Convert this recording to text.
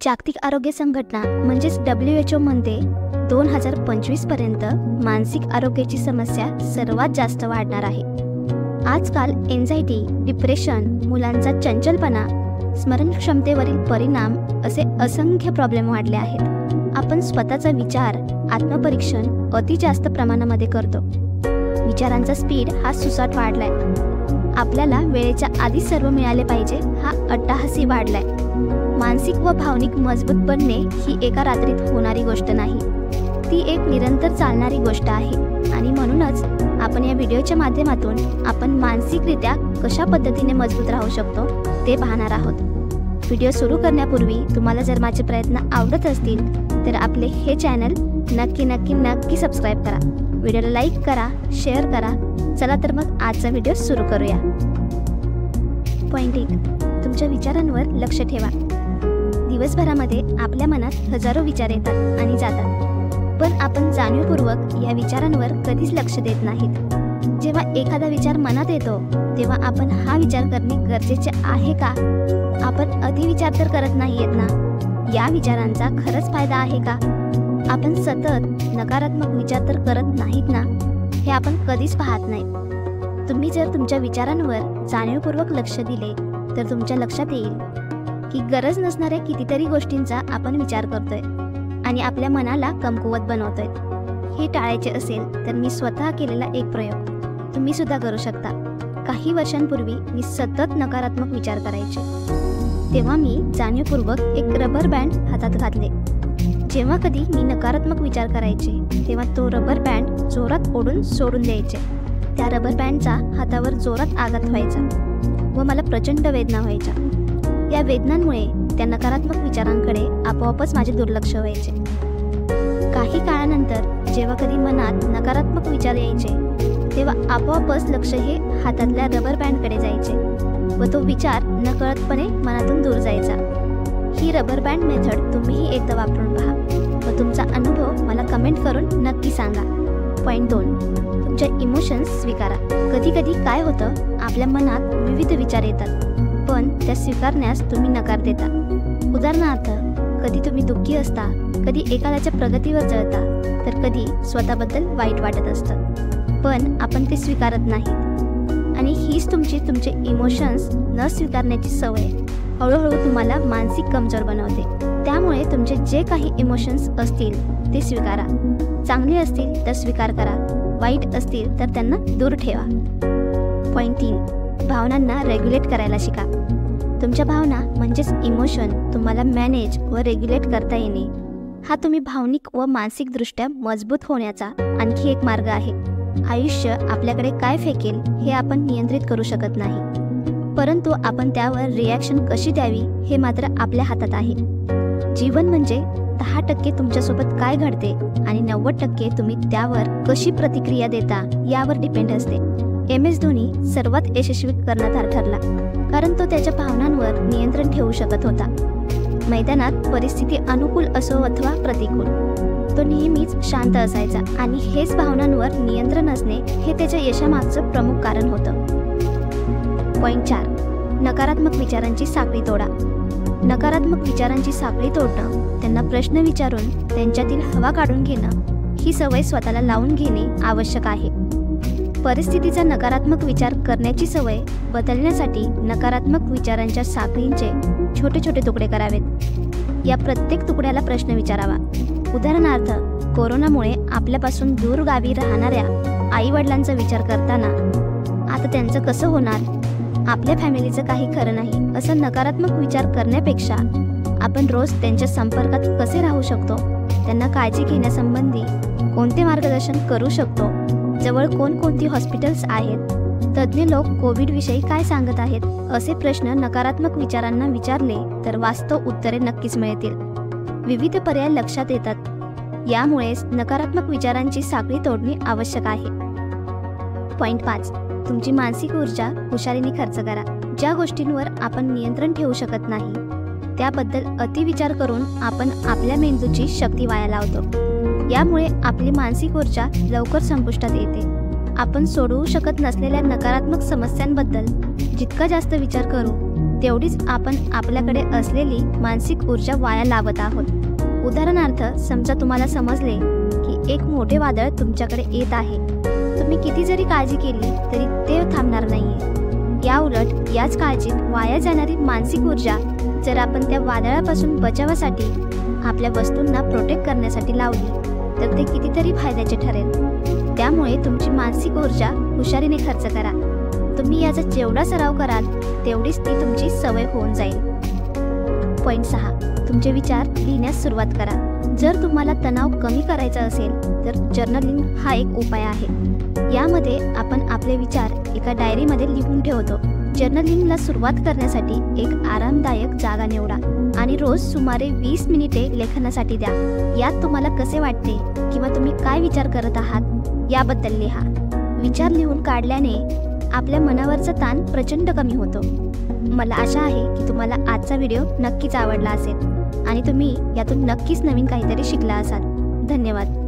जागतिक आरोग्य संघटना म्हणजेच WHO म्हणते 2025 पर्यंत मानसिक आरोग्याची समस्या सर्वात जास्त वाढणार आहे। आजकाल एन्झायटी, डिप्रेशन, मुलांचा चंचलपणा, स्मरणक्षमतेवरील परिणाम असे असंख्य प्रॉब्लेम वाढले आहेत। आपण स्वतःचा विचार, आत्मपरीक्षण अति जास्त प्रमाणामध्ये करतो। विचारांचा स्पीड हा सुसाट वाढलाय। आपल्याला वेळेच्या आधी सर्व मिळाले पाहिजे हा अट्टाहासी वाढलाय। मानसिक व भावनिक मजबूत बनणे ही एका रात्रीत होणारी गोष्ट नाही, ती एक निरंतर चालणारी गोष्ट आहे। आणि म्हणूनच आपण या व्हिडिओच्या माध्यमातून आपण मानसिकरित्या कशा पद्धतीने मजबूत राहू शकतो ते पाहणार आहोत। व्हिडिओ सुरू करण्यापूर्वी तुम्हाला जर माझे प्रयत्न आवडत असतील तर आपले हे चॅनल नक्की सबस्क्राईब करा, व्हिडिओला लाईक करा, शेअर करा। चला तर मग आजचा व्हिडिओ सुरू करूया। पॉइंट 1, तुमच्या विचारांवर लक्ष ठेवा। दिवसभरामध्ये आपल्या मनात हजारो विचार येतात आणि जातात, पण आपण जाणीवपूर्वक या विचारांवर कधीच लक्ष देत नाहीत। जेव्हा एखादा विचार मनात येतो तेव्हा आपण हा विचार करणे गरजेचे आहे का? आपण अतिविचार तर करत नाहीयेत ना? या विचारांचा खरंच फायदा आहे का? आपण सतत नकारात्मक विचार तर करत नाहीत ना? हे आपण कधीच पाहत नाही। तुम्ही जर तुमच्या विचारांवर जाणीवपूर्वक लक्ष दिले तर तुमच्या लक्षात येईल की गरज नसणाऱ्या कितीतरी गोष्टींचा आपण विचार करतोय आणि आपल्या मनाला कमकुवत बनवतोय। हे टाळायचे असेल तर मी स्वतः केलेला एक प्रयोग तुम्ही सुद्धा करू शकता। काही वर्षांपूर्वी मी सतत नकारात्मक विचार करायचे, तेव्हा मी जाणीवपूर्वक एक रबर बँड हातात घातले। जेव्हा कधी मी नकारात्मक विचार करायचे तेव्हा तो रबर बँड जोरात ओढून सोडून द्यायचे। त्या रबर बँडचा हातावर जोरात आघात व्हायचा व मला प्रचंड वेदना व्हायच्या। या वेदनांमुळे त्या नकारात्मक विचारांकडे आपोआपच माझे दुर्लक्ष व्हायचे। काही काळानंतर जेव्हा कधी मनात नकारात्मक विचार यायचे तेव्हा आपोआपच लक्ष हे हातातल्या रबर बँडकडे जायचे व तो विचार नकळतपणे मनातून दूर जायचा। ही रबर बँड मेथड तुम्हीही एकदा वापरून पहा व तुमचा अनुभव मला कमेंट करून नक्की सांगा। पॉइंट 2, तुमच्या इमोशन्स स्वीकारा। कधी कधी काय होतं, आपल्या मनात विविध विचार येतात पण त्या स्वीकारण्यास तुम्ही नकार देता। उदाहरणार्थ, कधी तुम्ही दुःखी असता, कधी एखाद्याच्या प्रगतीवर जळता, तर कधी स्वतःबद्दल वाईट वाटत असतं, पण आपण ते स्वीकारत नाही। आणि हीच तुमचे इमोशन्स न स्वीकारण्याची सवय हळूहळू तुम्हाला मानसिक कमजोर बनवते। त्यामुळे तुमचे जे काही इमोशन्स असतील ते स्वीकारा। चांगले असतील तर स्वीकार करा, वाईट असतील तर त्यांना दूर ठेवा। पॉइंट 3, भावनांना रेग्युलेट करायला शिका। तुमच्या भावना म्हणजेच इमोशन तुम्हाला मॅनेज व रेग्युलेट करता येणे हा तुम्ही भावनिक व मानसिकदृष्ट्या मजबूत होण्याचा आणखी एक मार्ग आहे। आयुष्य आपल्याकडे काय फेकेल हे आपण नियंत्रित करू शकत नाही, परंतु आपण त्यावर रिॲक्शन कशी द्यावी हे मात्र आपल्या हातात आहे। जीवन म्हणजे 10% तुमच्यासोबत काय घडते आणि 90% तुम्ही त्यावर कशी प्रतिक्रिया देता यावर डिपेंड असते। MS धोनी सर्वात यशस्वी कर्णधार ठरला कारण तो त्याच्या भावनांवर नियंत्रण ठेवू शकत होता। मैदानात परिस्थिती अनुकूल असो अथवा प्रतिकूल, तो नेहमीच शांत असायचा आणि हेच भावनांवर नियंत्रण असणे हे त्याच्या यशामागचं प्रमुख कारण होतं। पॉइंट 4, नकारात्मक विचारांची साखळी तोडा। नकारात्मक विचारांची साखळी तोडणं, त्यांना प्रश्न विचारून त्यांच्यातील हवा काढून घेणं ही सवय स्वतःला लावून घेणे आवश्यक आहे। परिस्थितीचा नकारात्मक विचार करण्याची सवय बदलण्यासाठी नकारात्मक विचारांच्या साखळींचे छोटे छोटे तुकडे करावेत। या प्रत्येक तुकड्याला प्रश्न विचारावा। उदाहरणार्थ, कोरोनामुळे आपल्यापासून दूर गावी राहणाऱ्या आई वडिलांचा विचार करताना आता त्यांचं कसं होणार, आपल्या फॅमिलीचं काही खरं नाही असं नकारात्मक विचार करण्यापेक्षा आपण रोज त्यांच्या संपर्कात कसे राहू शकतो, त्यांना काळजी घेण्यासंबंधी कोणते मार्गदर्शन करू शकतो, जवळ कोणकोणती हॉस्पिटल्स आहेत, तज्ज्ञ लोक कोविडविषयी काय सांगत आहेत, असे प्रश्न नकारात्मक विचारांना विचारले तर वास्तव उत्तरे नक्कीच मिळतील। विविध पर्याय लक्षात येतात। यामुळेच नकारात्मक विचारांची साखळी तोडणे आवश्यक आहे। पॉइंट 5, तुमची मानसिक ऊर्जा हुशारीने खर्च करा। ज्या गोष्टींवर आपण नियंत्रण ठेवू शकत नाही त्याबद्दल अतिविचार करून आपण आपल्या मेंदूची शक्ती वाया लावतो। यामुळे आपली मानसिक ऊर्जा लवकर संपुष्टात येते। आपण सोडवू शकत नसलेल्या नकारात्मक समस्यांबद्दल जितका जास्त विचार करू तेवढीच आपण आपल्याकडे असलेली मानसिक ऊर्जा वाया लावत आहोत. उदाहरणार्थ, समजा तुम्हाला समजले की एक मोठे वादळ तुमच्याकडे येत आहे. तुम्ही किती जरी काळजी केली तरी ते थांबणार नाहीये. याउलट याच काळजीत वाया जाणारी मानसिक ऊर्जा जर आपण त्या वादळापासून बचावासाठी आपल्या वस्तूंना प्रोटेक्ट करण्यासाठी लावली तर ते कितीतरी फायद्याचे ठरेल. त्यामुळे तुमची मानसिक ऊर्जा हुशारीने खर्च करा. तुम्ही याचा जेवढा सराव कराल तेवढीच ती तुमची सवय होऊन जाईल. पॉईंट 6. तुमचे विचार लिहिण्यास सुरुवात करा. जर तुम्हाला तणाव कमी करायचा असेल तर जर्नलिंग हा एक उपाय आहे. यामध्ये आपण आपले विचार एका डायरीमध्ये लिहून ठेवतो. जर्नलिंगला सुरुवात करण्यासाठी एक आरामदायक जागा निवडा आणि रोज सुमारे 20 मिनिटे लेखनासाठी द्या. यात तुम्हाला कसे वाटते किंवा तुम्ही काय विचार करत आहात याबद्दल लिहा. विचार लिहून काढल्याने आपल्या मनावरचा ताण प्रचंड कमी होतो. मला आशा आहे की तुम्हाला आजचा व्हिडिओ नक्कीच आवडला असेल आणि तुम्ही यातून नक्कीच नवीन काहीतरी शिकला असाल. धन्यवाद.